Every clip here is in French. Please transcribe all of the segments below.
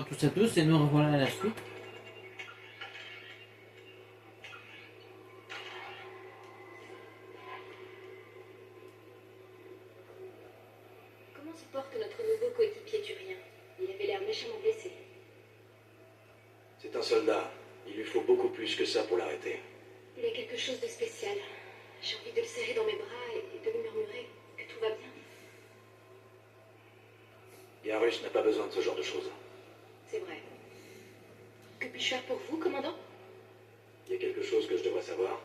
tous à tous et nous revoilà à la suite. Comment se porte notre nouveau coéquipier turien? Il avait l'air méchamment blessé. C'est un soldat. Il lui faut beaucoup plus que ça pour l'arrêter. Il y a quelque chose de spécial. J'ai envie de le serrer dans mes bras et de lui murmurer que tout va bien. Garus n'a pas besoin de ce genre de choses. C'est vrai. Que puis-je faire pour vous, commandant? Il y a quelque chose que je devrais savoir.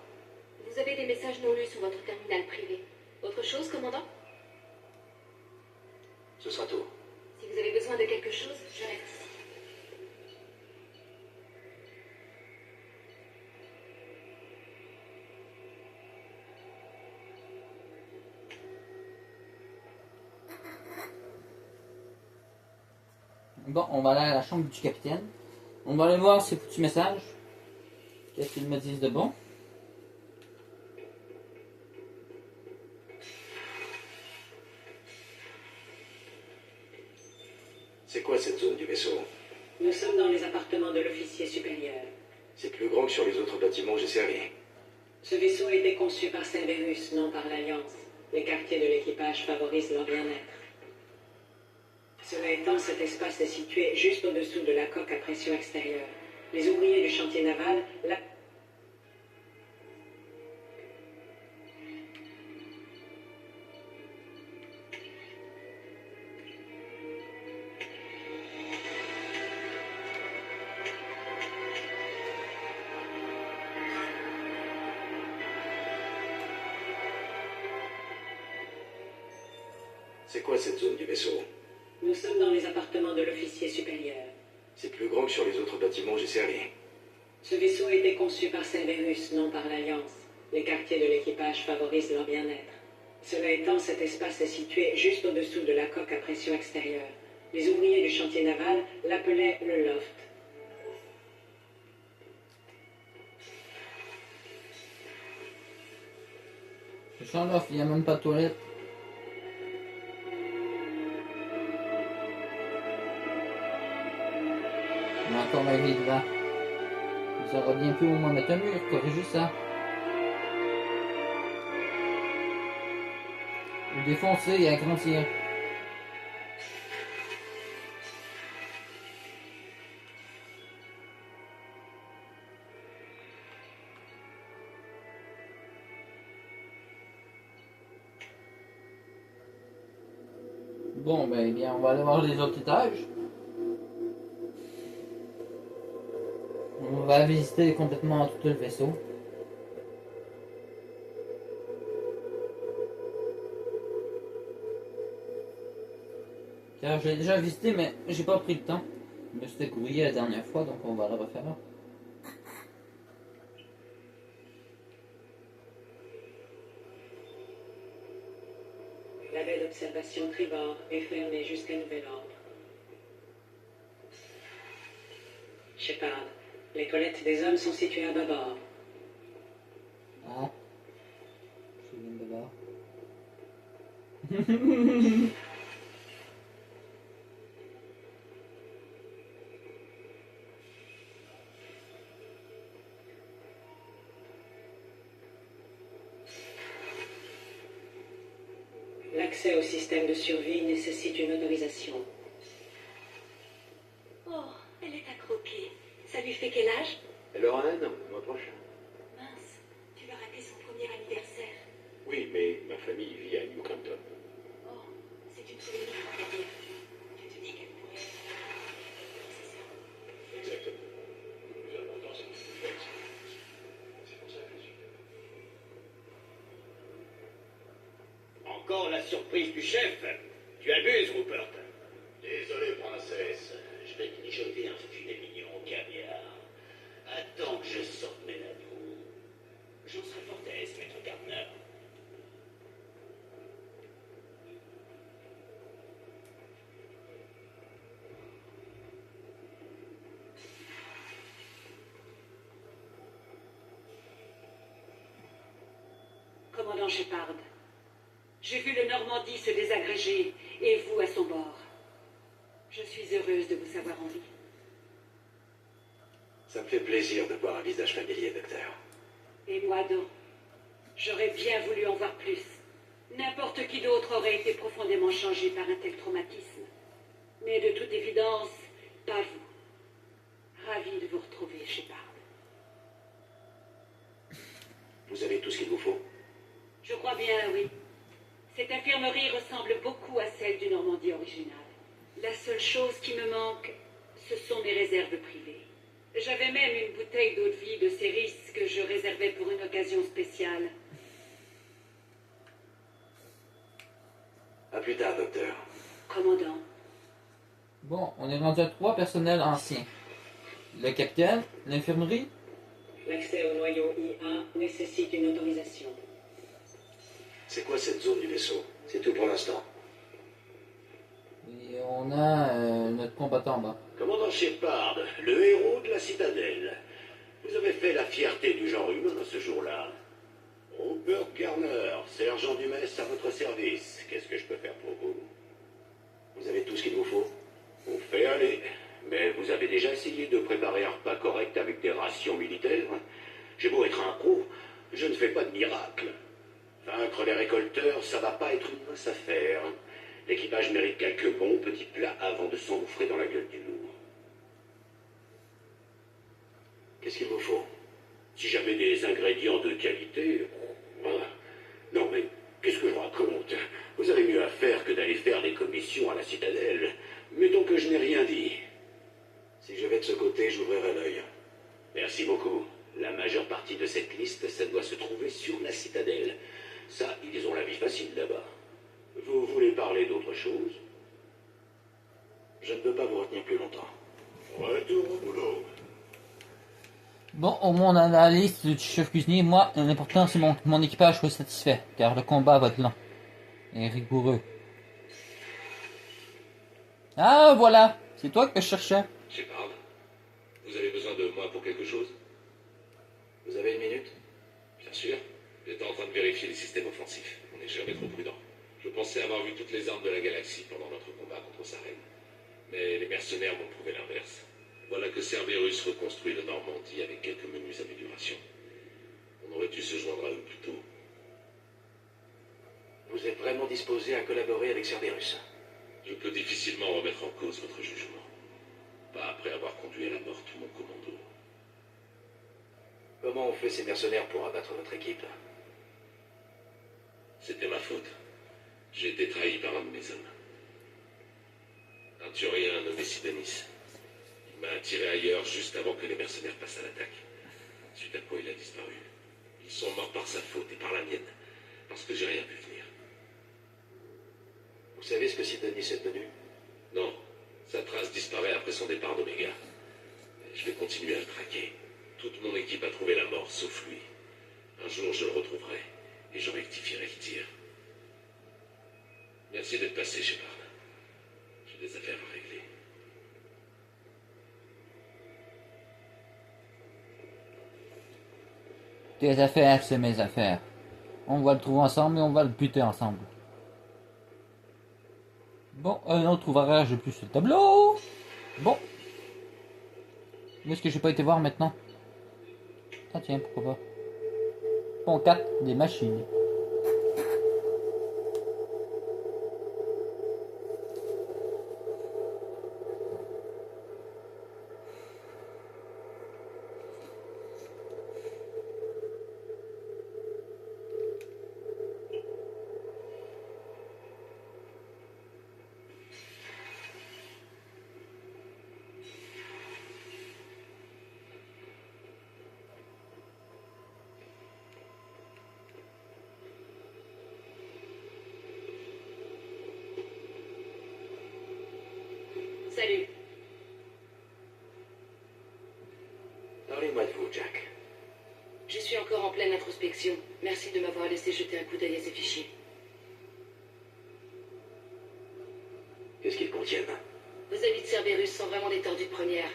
Vous avez des messages non lus sur votre terminal privé. Autre chose, commandant? Ce sera tout. Si vous avez besoin de quelque chose, je reste ici. Bon, on va aller à la chambre du capitaine. On va aller voir ces petits messages. Qu'est-ce qu'ils me disent de bon? C'est quoi cette zone du vaisseau? Nous sommes dans les appartements de l'officier supérieur. C'est plus grand que sur les autres bâtiments que j'ai servis. Ce vaisseau a été conçu par Cerberus, non par l'Alliance. Les quartiers de l'équipage favorisent leur bien-être. Cela étant, cet espace est situé juste au-dessous de la coque à pression extérieure. Les ouvriers du chantier naval... C'est quoi cette zone du vaisseau? Nous sommes dans les appartements de l'officier supérieur. C'est plus grand que sur les autres bâtiments que j'ai servis. Ce vaisseau a été conçu par Cerberus, non par l'Alliance. Les quartiers de l'équipage favorisent leur bien-être. Cela étant, cet espace est situé juste au-dessous de la coque à pression extérieure. Les ouvriers du chantier naval l'appelaient le loft. Le champ d'offre, il n'y a même pas de toilette. On a encore ma vie là. Ça aurait bien pu au moins mettre un mur, corriger ça. Ou défoncer et agrandir. Bon, ben, eh bien, on va aller voir les autres étages. On va visiter complètement tout le vaisseau. Car je l'ai déjà visité, mais j'ai pas pris le temps. Je me suis grouillé la dernière fois, donc on va le refaire. La baie d'observation tribord est fermée jusqu'à nouvel ordre. Shepard, les toilettes des hommes sont situées à bâbord. Ah. Je viens de voir. L'accès au système de survie nécessite une autorisation. Oh, elle est à croquer. Ça lui fait quel âge? Elle aura un an, le mois prochain. Mince, tu vas rater son premier anniversaire. Oui, mais ma famille vit à New Compton. Oh, c'est une polémique, on va dire. Tu te dis qu'elle pourrait... C'est ça. Exactement. Le plus important, c'est que je fais. C'est pour ça que je suis là. Encore la surprise du chef. Tu abuses, Rupert. Désolé, princesse. Je vais te mijoter un filet mignon au caviar. Attends que je sorte mes ladous. J'en serai fort aise, maître Gardner. Commandant Shepard, j'ai vu le Normandie se désagréger et vous à son bord. Je suis heureuse de vous savoir en vie. Ça me fait plaisir de voir un visage familier, docteur. Et moi donc, j'aurais bien voulu en voir plus. N'importe qui d'autre aurait été profondément changé par un tel traumatisme. Mais de toute évidence, pas vous. Ravi de vous retrouver, Shepard. Vous avez tout ce qu'il vous faut? Je crois bien, oui. Cette infirmerie ressemble beaucoup à celle du Normandie originale. La seule chose qui me manque, ce sont mes réserves privées. J'avais même une bouteille d'eau de vie de Céris que je réservais pour une occasion spéciale. À plus tard, docteur. Commandant. Bon, on est rendu à 3 personnels anciens. Le capitaine, l'infirmerie. L'accès au noyau IA nécessite une autorisation. C'est quoi cette zone du vaisseau? C'est tout pour l'instant. Et on a notre combattant en bas. Commandant Shepard, le héros de la citadelle. Vous avez fait la fierté du genre humain ce jour-là. Robert Garner, sergent du mess à votre service. Qu'est-ce que je peux faire pour vous? Vous avez tout ce qu'il vous faut? On fait aller. Mais vous avez déjà essayé de préparer un repas correct avec des rations militaires? J'ai beau être un pro, je ne fais pas de miracle. Vaincre les récolteurs, ça va pas être une mince affaire. L'équipage mérite quelques bons petits plats avant de s'engouffrer dans la gueule du loup. Qu'est-ce qu'il vous faut? Si j'avais des ingrédients de qualité... Voilà. Non mais, qu'est-ce que je raconte? Vous avez mieux à faire que d'aller faire des commissions à la citadelle. Mettons que je n'ai rien dit. Si je vais de ce côté, j'ouvrirai l'œil. Merci beaucoup. La majeure partie de cette liste, ça doit se trouver sur la citadelle. Ça, ils ont la vie facile là-bas. Vous voulez parler d'autre chose? Je ne peux pas vous retenir plus longtemps. Retour au boulot. Bon, au moins on a la liste du chef cuisinier. Moi, l'important c'est mon équipage soit satisfait, car le combat va être long et rigoureux. Ah, voilà! C'est toi que je cherchais. Shepard, vous avez besoin de moi pour quelque chose? Vous avez une minute? Bien sûr. J'étais en train de vérifier les systèmes offensifs. On n'est jamais trop prudent. Je pensais avoir vu toutes les armes de la galaxie pendant notre combat contre sa reine. Mais les mercenaires m'ont prouvé l'inverse. Voilà que Cerberus reconstruit le Normandie avec quelques menues améliorations. On aurait dû se joindre à eux plus tôt. Vous êtes vraiment disposé à collaborer avec Cerberus? Je peux difficilement remettre en cause votre jugement. Pas après avoir conduit à la mort tout mon commando. Comment ont fait ces mercenaires pour abattre votre équipe? C'était ma faute. J'ai été trahi par un de mes hommes. Un Turien nommé Sidonis. Il m'a attiré ailleurs juste avant que les mercenaires passent à l'attaque. Suite à quoi il a disparu. Ils sont morts par sa faute et par la mienne. Parce que j'ai rien pu venir. Vous savez ce que Sidonis est devenu? Non. Sa trace disparaît après son départ d'Oméga. Mais je vais continuer à le traquer. Toute mon équipe a trouvé la mort, sauf lui. Un jour, je le retrouverai. Et je rectifierai le tir. Merci d'être passé, Shepard. J'ai des affaires à régler. Tes affaires, c'est mes affaires. On va le trouver ensemble et on va le buter ensemble. Bon, un autre ouvrage de plus sur le tableau. Bon. Où est-ce que j'ai pas été voir maintenant? Ah tiens, pourquoi pas. Pont 4, des machines. Salut. Parlez-moi de vous, Jack. Je suis encore en pleine introspection. Merci de m'avoir laissé jeter un coup d'œil à ces fichiers. Qu'est-ce qu'ils contiennent? Vos avis de Cerberus sont vraiment des tordus de première.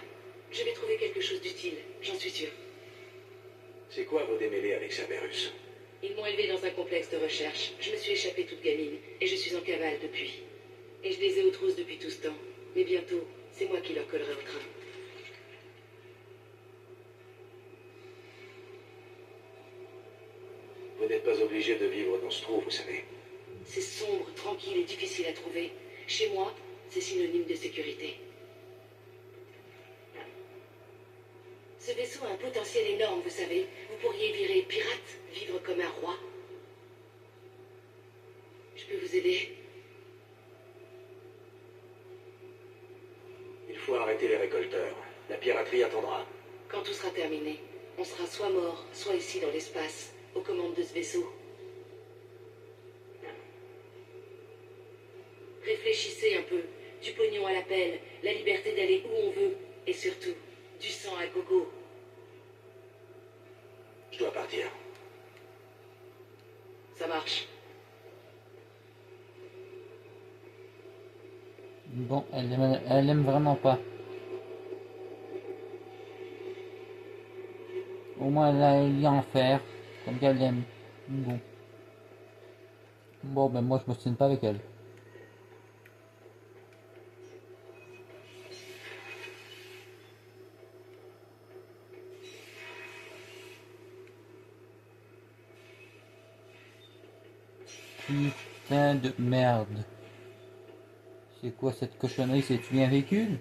Je vais trouver quelque chose d'utile, j'en suis sûre. C'est quoi vos démêlés avec Cerberus? Ils m'ont élevée dans un complexe de recherche. Je me suis échappée toute gamine, et je suis en cavale depuis. Et je les ai aux trousses depuis tout ce temps. Mais bientôt, c'est moi qui leur collerai au train. Vous n'êtes pas obligé de vivre dans ce trou, vous savez. C'est sombre, tranquille et difficile à trouver. Chez moi, c'est synonyme de sécurité. Ce vaisseau a un potentiel énorme, vous savez. Vous pourriez virer pirate, vivre comme un roi. Je peux vous aider. Il faut arrêter les récolteurs. La piraterie attendra. Quand tout sera terminé, on sera soit mort, soit ici dans l'espace, aux commandes de ce vaisseau. Réfléchissez un peu. Du pognon à l'appel, la liberté d'aller où on veut, et surtout, du sang à gogo. Je dois partir. Ça marche. Bon, elle aime vraiment pas. Au moins elle y a en faire, comme qu'elle aime. Bon. Bon, ben moi je me tiens pas avec elle. Putain de merde. C'est quoi cette cochonnerie? C'est-tu un véhicule?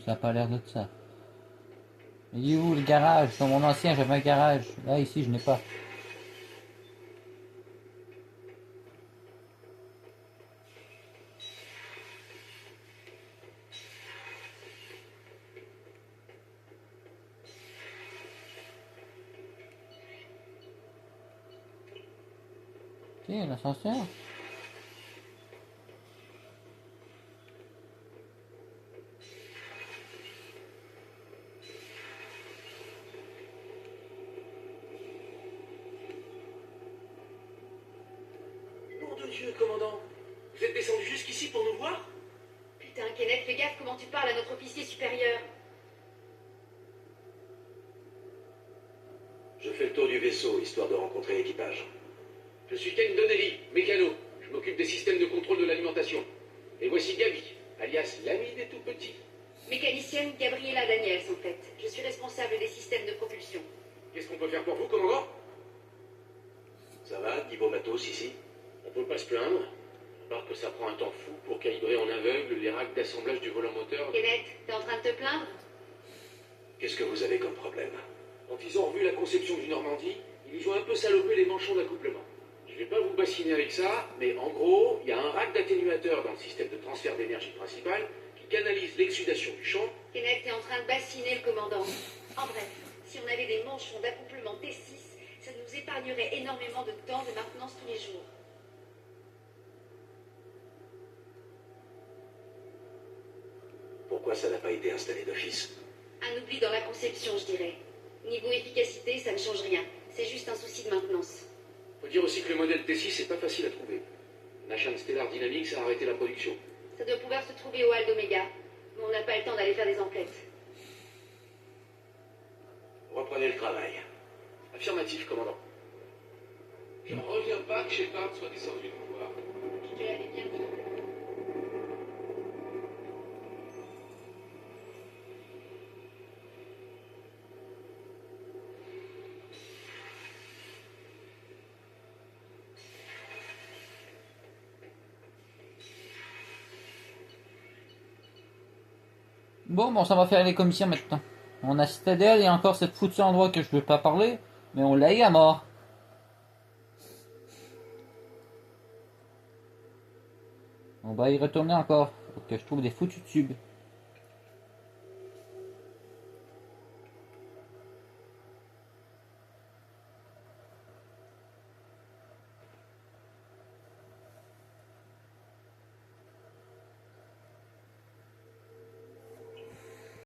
Ça a pas l'air de ça. Il est où le garage? Dans mon ancien j'avais un garage. Là ici je n'ai pas. Tiens, l'ascenseur. Nom de Dieu, commandant. Vous êtes descendu jusqu'ici pour nous voir? Putain, Kenneth, fais gaffe comment tu parles à notre officier supérieur. Je fais le tour du vaisseau, histoire de rencontrer l'équipage. Je suis Ken Donnelly, mécano. Je m'occupe des systèmes de contrôle de l'alimentation. Et voici Gabi, alias l'ami des tout-petits. Mécanicienne Gabriela Daniels, en fait. Je suis responsable des systèmes de propulsion. Qu'est-ce qu'on peut faire pour vous, commandant? Ça va, niveau matos ici? On peut pas se plaindre. À part que ça prend un temps fou pour calibrer en aveugle les racks d'assemblage du volant moteur. Kenneth, t'es en train de te plaindre? Qu'est-ce que vous avez comme problème? Quand ils ont revu la conception du Normandie, ils ont un peu salopé les manchons d'accouplement. Je vais pas vous bassiner avec ça, mais en gros, il y a un rack d'atténuateur dans le système de transfert d'énergie principal qui canalise l'exsudation du champ. Kenneth, t'es en train de bassiner le commandant. En bref, si on avait des manchons d'accouplement T6, ça nous épargnerait énormément de temps de maintenance tous les jours. Pourquoi ça n'a pas été installé d'office? Un oubli dans la conception, je dirais. Niveau efficacité, ça ne change rien. C'est juste un souci de maintenance. Faut dire aussi que le modèle T6 est pas facile à trouver. National Stellar Dynamics a arrêté la production. Ça doit pouvoir se trouver au hall d'Omega. Mais on n'a pas le temps d'aller faire des enquêtes. Reprenez le travail. Affirmatif, commandant. Je ne reviens pas que Shepard soit descendu nous voir. Je te l'avais bien dit. Bon, ça va faire les commissions maintenant. On a Citadel et encore cette foutue endroit que je veux pas parler, mais on l'a eu à mort. On va y retourner encore. Faut que je trouve des foutus tubes.